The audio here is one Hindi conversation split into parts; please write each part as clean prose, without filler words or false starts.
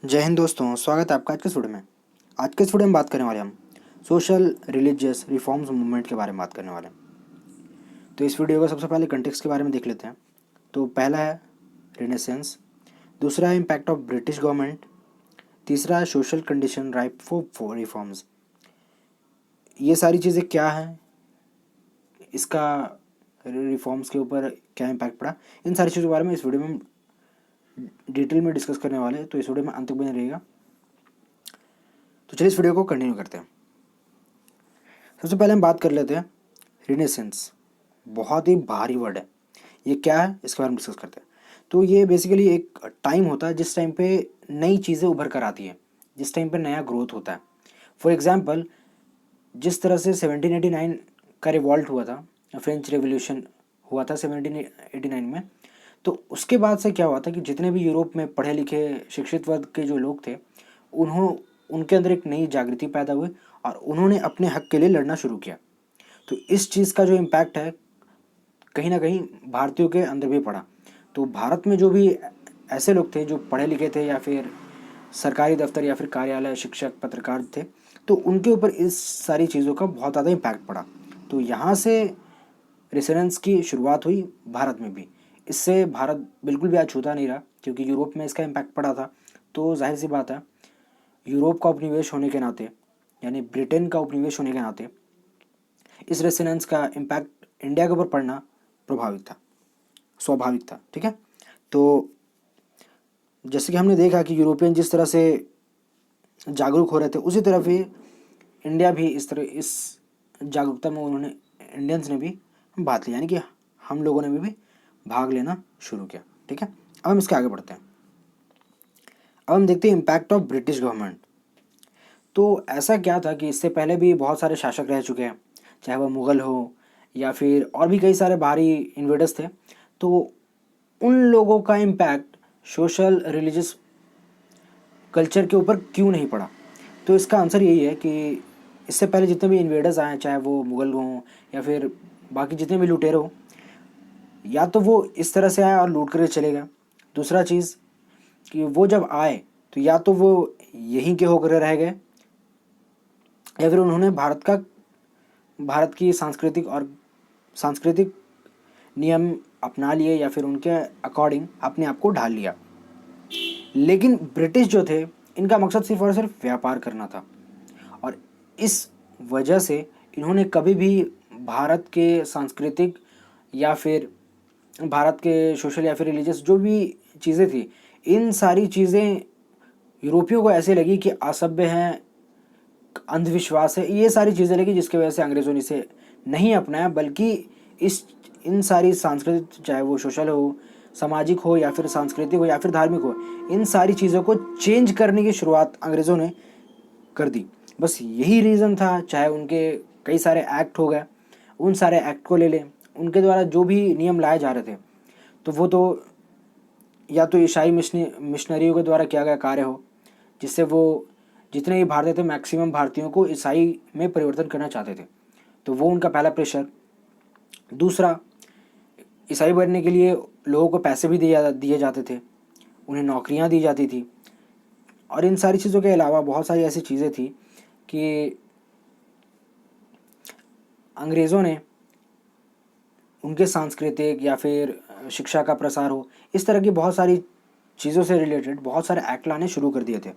जय हिंद दोस्तों, स्वागत है आपका आज के इस वीडियो में। आज के इस वीडियो में बात करने वाले हम सोशल रिलीजियस रिफॉर्म्स मूवमेंट के बारे में बात करने वाले हैं। तो इस वीडियो को सबसे पहले कंटेक्स्ट के बारे में देख लेते हैं। तो पहला है रिनेसेंस, दूसरा है इम्पैक्ट ऑफ ब्रिटिश गवर्नमेंट, तीसरा है social condition ripe for reforms. ये सारी चीज़ें क्या हैं, इसका रिफॉर्म्स के ऊपर क्या इम्पैक्ट पड़ा, इन सारी चीज़ों के बारे में इस वीडियो में डिटेल में डिस्कस करने वाले हैं। तो इस वीडियो में अंत तक बने रहिएगा। तो चलिए इस वीडियो को कंटिन्यू करते हैं। सबसे पहले हम बात कर लेते हैं रिनेसेंस। बहुत ही भारी वर्ड है, ये क्या है इसके बारे में डिस्कस करते हैं। तो ये बेसिकली एक टाइम होता है जिस टाइम पे नई चीज़ें उभर कर आती हैं, जिस टाइम पे नया ग्रोथ होता है। फॉर एग्जांपल, जिस तरह से 1789 का रिवॉल्ट हुआ था, फ्रेंच रेवोल्यूशन हुआ था 1789 में, तो उसके बाद से क्या हुआ था कि जितने भी यूरोप में पढ़े लिखे शिक्षित वर्ग के जो लोग थे, उनके अंदर एक नई जागृति पैदा हुई और उन्होंने अपने हक के लिए लड़ना शुरू किया। तो इस चीज़ का जो इम्पैक्ट है कहीं ना कहीं भारतीयों के अंदर भी पड़ा। तो भारत में जो भी ऐसे लोग थे जो पढ़े लिखे थे या फिर सरकारी दफ्तर या फिर कार्यालय शिक्षक पत्रकार थे, तो उनके ऊपर इस सारी चीज़ों का बहुत ज़्यादा इम्पैक्ट पड़ा। तो यहाँ से रेनेसांस की शुरुआत हुई भारत में भी। इससे भारत बिल्कुल भी आज छूता नहीं रहा, क्योंकि यूरोप में इसका इम्पैक्ट पड़ा था। तो जाहिर सी बात है, यूरोप का उपनिवेश होने के नाते, यानी ब्रिटेन का उपनिवेश होने के नाते, इस रेनेसांस का इम्पैक्ट इंडिया के ऊपर पड़ना प्रभावित था, स्वाभाविक था। ठीक है। तो जैसे कि हमने देखा कि यूरोपियन जिस तरह से जागरूक हो रहे थे, उसी तरह भी इंडिया भी इस तरह इस जागरूकता में उन्होंने इंडियंस ने भी बात ली, यानी कि हम लोगों ने भी भाग लेना शुरू किया। ठीक है। अब हम इसके आगे बढ़ते हैं। अब हम देखते हैं इम्पैक्ट ऑफ ब्रिटिश गवर्नमेंट। तो ऐसा क्या था कि इससे पहले भी बहुत सारे शासक रह चुके हैं, चाहे वह मुग़ल हो या फिर और भी कई सारे बाहरी इन्वेडर्स थे। तो उन लोगों का इम्पैक्ट सोशल रिलीजियस कल्चर के ऊपर क्यों नहीं पड़ा? तो इसका आंसर यही है कि इससे पहले जितने भी इन्वेडर्स आए, चाहे वो मुग़ल हों या फिर बाकी जितने भी लुटेरे हों, या तो वो इस तरह से आए और लूट करके चले गए। दूसरा चीज़ कि वो जब आए तो या तो वो यहीं के होकर रह गए, या फिर उन्होंने भारत की सांस्कृतिक नियम अपना लिए या फिर उनके अकॉर्डिंग अपने आप को ढाल लिया। लेकिन ब्रिटिश जो थे, इनका मकसद सिर्फ और सिर्फ व्यापार करना था, और इस वजह से इन्होंने कभी भी भारत के सांस्कृतिक या फिर भारत के सोशल या फिर रिलीजियस जो भी चीज़ें थी, इन सारी चीज़ें यूरोपियों को ऐसे लगी कि असभ्य हैं, अंधविश्वास है, ये सारी चीज़ें लगी, जिसकी वजह से अंग्रेज़ों ने इसे नहीं अपनाया, बल्कि इन सारी सांस्कृतिक, चाहे वो सोशल हो, सामाजिक हो या फिर सांस्कृतिक हो या फिर धार्मिक हो, इन सारी चीज़ों को चेंज करने की शुरुआत अंग्रेज़ों ने कर दी। बस यही रीज़न था। चाहे उनके कई सारे एक्ट हो गए, उन सारे एक्ट को ले लें, उनके द्वारा जो भी नियम लाए जा रहे थे, तो वो तो या तो ईसाई मिशनरियों के द्वारा किया गया कार्य हो, जिससे वो जितने भी भारतीय थे मैक्सिमम भारतीयों को ईसाई में परिवर्तन करना चाहते थे। तो वो उनका पहला प्रेशर। दूसरा, ईसाई बनने के लिए लोगों को पैसे भी दिए जाते थे, उन्हें नौकरियां दी जाती थी। और इन सारी चीज़ों के अलावा बहुत सारी ऐसी चीज़ें थी कि अंग्रेज़ों ने उनके सांस्कृतिक या फिर शिक्षा का प्रसार हो, इस तरह की बहुत सारी चीज़ों से रिलेटेड बहुत सारे एक्ट लाने शुरू कर दिए थे,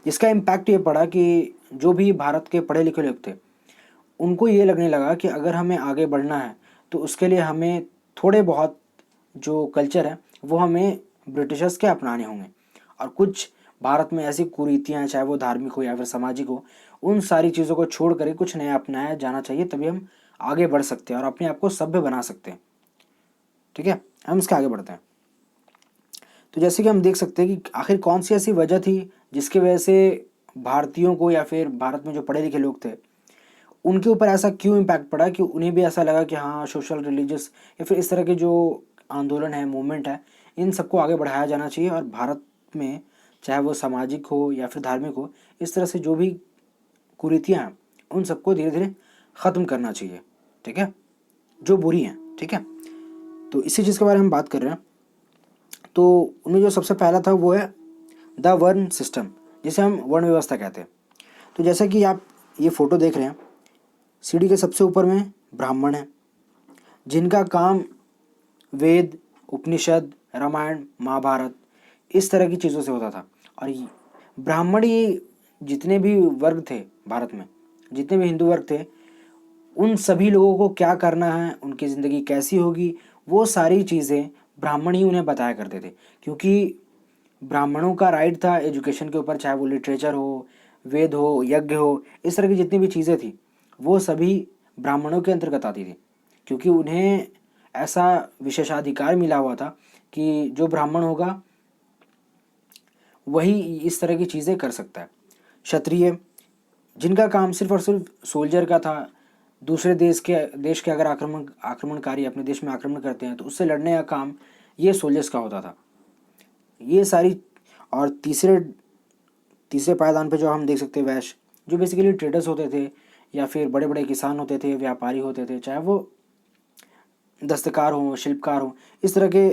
जिसका इम्पैक्ट ये पड़ा कि जो भी भारत के पढ़े लिखे लोग थे, उनको ये लगने लगा कि अगर हमें आगे बढ़ना है तो उसके लिए हमें थोड़े बहुत जो कल्चर है वो हमें ब्रिटिशर्स के अपनाने होंगे, और कुछ भारत में ऐसी कुरीतियाँ हैं, चाहे वो धार्मिक हो या फिर सामाजिक हो, उन सारी चीज़ों को छोड़ कर कुछ नया अपनाया जाना चाहिए, तभी हम आगे बढ़ सकते हैं और अपने आप को सभ्य बना सकते हैं। ठीक है। हम इसके आगे बढ़ते हैं। तो जैसे कि हम देख सकते हैं कि आखिर कौन सी ऐसी वजह थी जिसकी वजह से भारतीयों को या फिर भारत में जो पढ़े लिखे लोग थे, उनके ऊपर ऐसा क्यों इम्पैक्ट पड़ा कि उन्हें भी ऐसा लगा कि हाँ, सोशल रिलीजियस या फिर इस तरह के जो आंदोलन है, मूवमेंट है, इन सबको आगे बढ़ाया जाना चाहिए, और भारत में चाहे वो सामाजिक हो या फिर धार्मिक हो, इस तरह से जो भी कुरीतियाँ हैं उन सबको धीरे धीरे ख़त्म करना चाहिए। ठीक है, जो बुरी हैं। ठीक है। तो इसी चीज़ के बारे में हम बात कर रहे हैं। तो उनमें जो सबसे पहला था वो है द वर्ण सिस्टम, जिसे हम वर्ण व्यवस्था कहते हैं। तो जैसा कि आप ये फोटो देख रहे हैं, सीढ़ी के सबसे ऊपर में ब्राह्मण है, जिनका काम वेद, उपनिषद, रामायण, महाभारत इस तरह की चीज़ों से होता था। और ब्राह्मण ही जितने भी वर्ग थे भारत में, जितने भी हिंदू वर्ग थे, उन सभी लोगों को क्या करना है, उनकी ज़िंदगी कैसी होगी, वो सारी चीज़ें ब्राह्मण ही उन्हें बताया करते थे। क्योंकि ब्राह्मणों का राइट था एजुकेशन के ऊपर, चाहे वो लिटरेचर हो, वेद हो, यज्ञ हो, इस तरह की जितनी भी चीज़ें थी वो सभी ब्राह्मणों के अंतर्गत आती थी। क्योंकि उन्हें ऐसा विशेषाधिकार मिला हुआ था कि जो ब्राह्मण होगा वही इस तरह की चीज़ें कर सकता है। क्षत्रिय, जिनका काम सिर्फ और सिर्फ सोल्जर का था, दूसरे देश के अगर आक्रमणकारी अपने देश में आक्रमण करते हैं तो उससे लड़ने का काम ये सोल्जर्स का होता था। ये सारी, और तीसरे तीसरे पायदान पे जो हम देख सकते हैं वैश्य, जो बेसिकली ट्रेडर्स होते थे या फिर बड़े बड़े किसान होते थे, व्यापारी होते थे, चाहे वो दस्तकार हों, शिल्पकार हों, इस तरह के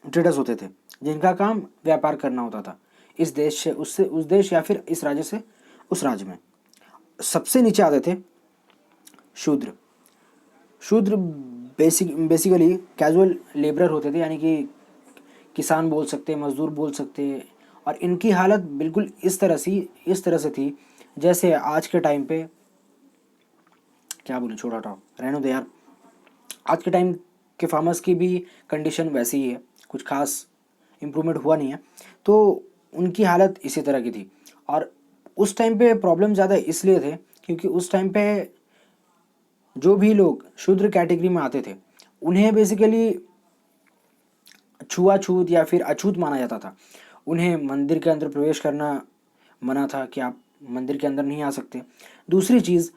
ट्रेडर्स होते थे जिनका काम व्यापार करना होता था इस देश से उस देश या फिर इस राज्य से उस राज्य में। सबसे नीचे आते थे शूद्र। शूद्र बेसिकली कैजुअल लेबरर होते थे, यानी कि किसान बोल सकते, मजदूर बोल सकते। और इनकी हालत बिल्कुल इस तरह से थी जैसे आज के टाइम पे, क्या बोलूं, छोटा हटाओ, रहने दो यार। आज के टाइम के फार्मर्स की भी कंडीशन वैसी ही है, कुछ खास इम्प्रूवमेंट हुआ नहीं है। तो उनकी हालत इसी तरह की थी। और उस टाइम पे प्रॉब्लम ज़्यादा इसलिए थे क्योंकि उस टाइम पे जो भी लोग शूद्र कैटेगरी में आते थे उन्हें बेसिकली छुआछूत या फिर अछूत माना जाता था। उन्हें मंदिर के अंदर प्रवेश करना मना था कि आप मंदिर के अंदर नहीं आ सकते। दूसरी चीज़,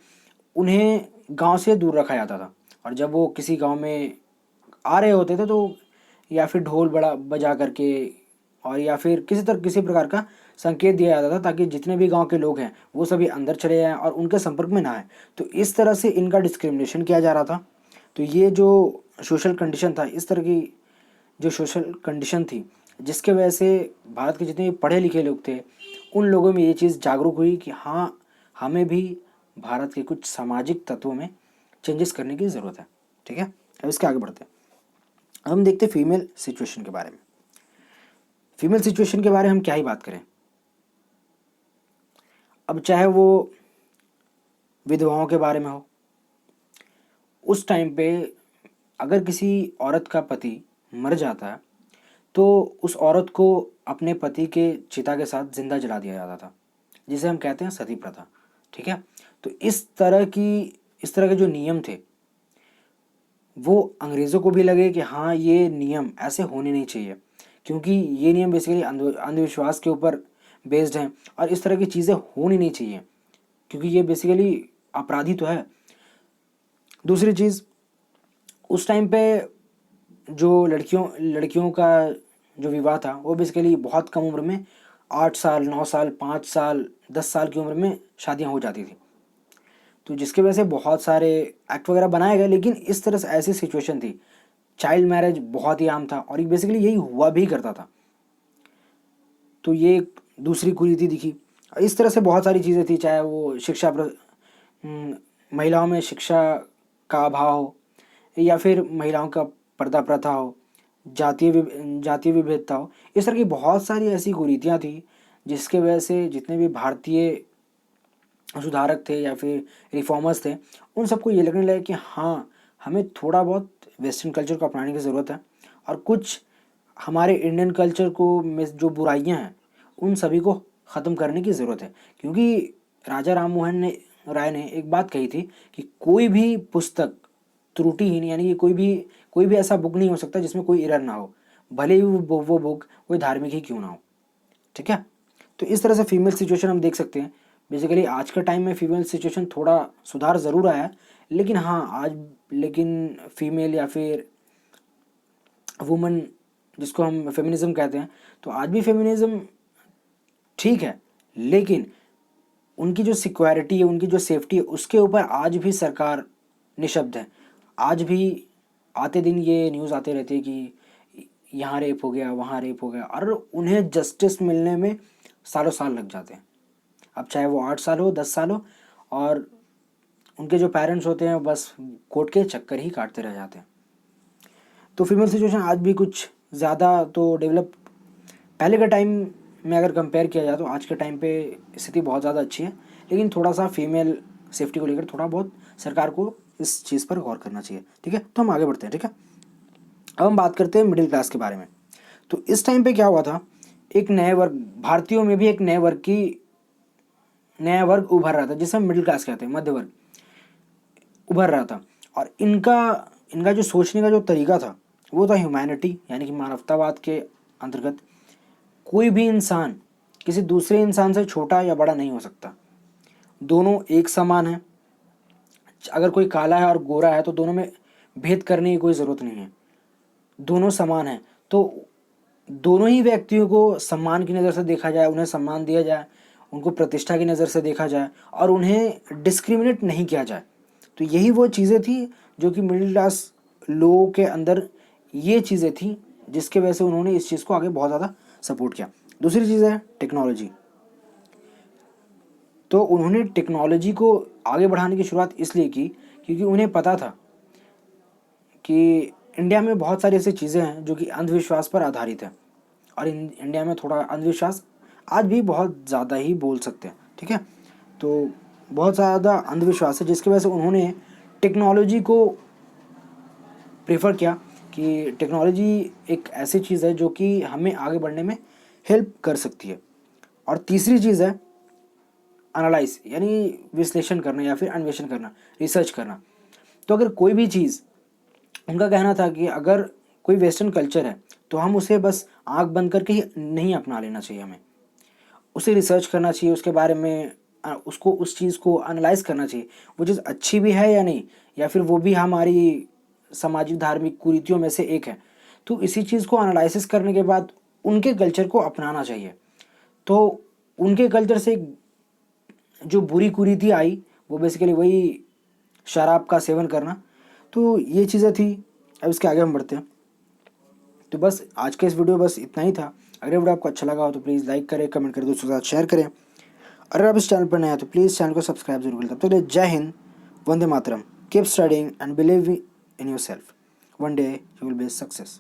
उन्हें गांव से दूर रखा जाता था। और जब वो किसी गांव में आ रहे होते थे तो या फिर ढोल बड़ा बजा करके और या फिर किसी प्रकार का संकेत दिया जाता था ताकि जितने भी गांव के लोग हैं वो सभी अंदर चले जाएं और उनके संपर्क में ना आए। तो इस तरह से इनका डिस्क्रिमिनेशन किया जा रहा था। तो ये जो सोशल कंडीशन था, इस तरह की जो सोशल कंडीशन थी, जिसके वजह से भारत के जितने भी पढ़े लिखे लोग थे उन लोगों में ये चीज़ जागरूक हुई कि हाँ, हमें भी भारत के कुछ सामाजिक तत्वों में चेंजेस करने की ज़रूरत है। ठीक है, अब इसके आगे बढ़ते हैं। अब हम देखते हैं फीमेल सिचुएशन के बारे में। फीमेल सिचुएशन के बारे में हम क्या ही बात करें। अब चाहे वो विधवाओं के बारे में हो, उस टाइम पे अगर किसी औरत का पति मर जाता है तो उस औरत को अपने पति के चिता के साथ जिंदा जला दिया जाता था, जिसे हम कहते हैं सती प्रथा। ठीक है, तो इस तरह के जो नियम थे वो अंग्रेज़ों को भी लगे कि हाँ, ये नियम ऐसे होने नहीं चाहिए, क्योंकि ये नियम बेसिकली अंधविश्वास के ऊपर बेस्ड हैं और इस तरह की चीज़ें होनी नहीं चाहिए क्योंकि ये बेसिकली अपराधी तो है। दूसरी चीज़, उस टाइम पे जो लड़कियों का जो विवाह था वो बेसिकली बहुत कम उम्र में 8 साल, 9 साल, 5 साल, 10 साल की उम्र में शादियां हो जाती थी। तो जिसकी वजह से बहुत सारे एक्ट वगैरह बनाए गए, लेकिन इस तरह से ऐसी सिचुएशन थी, चाइल्ड मैरिज बहुत ही आम था और ये बेसिकली यही हुआ भी करता था। तो ये एक दूसरी कुरीति दिखी। इस तरह से बहुत सारी चीज़ें थी, चाहे वो महिलाओं में शिक्षा का अभाव हो या फिर महिलाओं का पर्दा प्रथा हो, जातीय विभेदता हो। इस तरह की बहुत सारी ऐसी कुरीतियाँ थी जिसके वजह से जितने भी भारतीय सुधारक थे या फिर रिफॉर्मर्स थे उन सबको ये लगने लगा कि हाँ, हमें थोड़ा बहुत वेस्टर्न कल्चर को अपनाने की ज़रूरत है और कुछ हमारे इंडियन कल्चर को में जो बुराइयां हैं उन सभी को ख़त्म करने की ज़रूरत है। क्योंकि राजा राम मोहन राय ने एक बात कही थी कि कोई भी पुस्तक त्रुटिहीन, यानी कि कोई भी ऐसा बुक नहीं हो सकता जिसमें कोई एरर ना हो, भले ही वो बुक कोई धार्मिक ही क्यों ना हो। ठीक है, तो इस तरह से फीमेल सिचुएशन हम देख सकते हैं। बेसिकली आज के टाइम में फीमेल सिचुएशन थोड़ा सुधार ज़रूर आया है, लेकिन फीमेल या फिर वुमन जिसको हम फेमिनिज्म कहते हैं, तो आज भी फेमिनिज्म ठीक है, लेकिन उनकी जो सिक्योरिटी है, उनकी जो सेफ्टी है, उसके ऊपर आज भी सरकार निशब्द है। आज भी आते दिन ये न्यूज़ आते रहती है कि यहाँ रेप हो गया, वहाँ रेप हो गया, और उन्हें जस्टिस मिलने में सालों साल लग जाते हैं। अब चाहे वो 8 साल हो, 10 साल हो, और उनके जो पेरेंट्स होते हैं बस कोर्ट के चक्कर ही काटते रह जाते हैं। तो फीमेल सिचुएशन आज भी कुछ ज़्यादा तो डेवलप पहले के टाइम में अगर कंपेयर किया जाए तो आज के टाइम पे स्थिति बहुत ज़्यादा अच्छी है, लेकिन थोड़ा सा फीमेल सेफ्टी को लेकर थोड़ा बहुत सरकार को इस चीज़ पर गौर करना चाहिए। ठीक है, तो हम आगे बढ़ते हैं। ठीक है, अब हम बात करते हैं मिडिल क्लास के बारे में। तो इस टाइम पे क्या हुआ था, एक नए वर्ग, भारतीयों में भी एक नया वर्ग उभर रहा था जिसे हम मिडिल क्लास कहते हैं, मध्य वर्ग उभर रहा था। और इनका जो सोचने का जो तरीका था वो था ह्यूमैनिटी, यानी कि मानवतावाद के अंतर्गत कोई भी इंसान किसी दूसरे इंसान से छोटा या बड़ा नहीं हो सकता, दोनों एक समान है। अगर कोई काला है और गोरा है तो दोनों में भेद करने की कोई ज़रूरत नहीं है, दोनों समान हैं। तो दोनों ही व्यक्तियों को सम्मान की नज़र से देखा जाए, उन्हें सम्मान दिया जाए, उनको प्रतिष्ठा की नज़र से देखा जाए और उन्हें डिस्क्रिमिनेट नहीं किया जाए। तो यही वो चीज़ें थी जो कि मिडिल क्लास लोगों के अंदर ये चीज़ें थी जिसके वजह से उन्होंने इस चीज़ को आगे बहुत ज़्यादा सपोर्ट किया। दूसरी चीज़ है टेक्नोलॉजी। तो उन्होंने टेक्नोलॉजी को आगे बढ़ाने की शुरुआत इसलिए की क्योंकि उन्हें पता था कि इंडिया में बहुत सारी ऐसी चीज़ें हैं जो कि अंधविश्वास पर आधारित है, और इंडिया में थोड़ा अंधविश्वास आज भी बहुत ज़्यादा ही बोल सकते हैं। ठीक है, तो बहुत ज़्यादा अंधविश्वास है जिसकी वजह से उन्होंने टेक्नोलॉजी को प्रेफर किया कि टेक्नोलॉजी एक ऐसी चीज़ है जो कि हमें आगे बढ़ने में हेल्प कर सकती है। और तीसरी चीज़ है एनालाइज, यानी विश्लेषण करना या फिर अन्वेषण करना, रिसर्च करना। तो अगर कोई भी चीज़, उनका कहना था कि अगर कोई वेस्टर्न कल्चर है तो हम उसे बस आंख बंद करके ही नहीं अपना लेना चाहिए, हमें उसे रिसर्च करना चाहिए, उसके बारे में उसको उस चीज़ को एनालाइज करना चाहिए, वो चीज़ अच्छी भी है या नहीं, या फिर वो भी हमारी सामाजिक धार्मिक कुरीतियों में से एक है। तो इसी चीज़ को एनालिसिस करने के बाद उनके कल्चर को अपनाना चाहिए। तो उनके कल्चर से जो बुरी कुरीति आई वो बेसिकली वही शराब का सेवन करना। तो ये चीज़ें थी। अब इसके आगे हम बढ़ते हैं। तो बस आज का इस वीडियो बस इतना ही था। अगर ये वीडियो आपको अच्छा लगा हो तो प्लीज़ लाइक करें, कमेंट करें, दोस्तों के साथ शेयर करें। अगर आप इस चैनल पर नए हैं तो प्लीज़ चैनल को सब्सक्राइब जरूर करें। तब तक के लिए जय हिंद, वंदे मातरम, keep studying and believe in yourself, one day you will be success.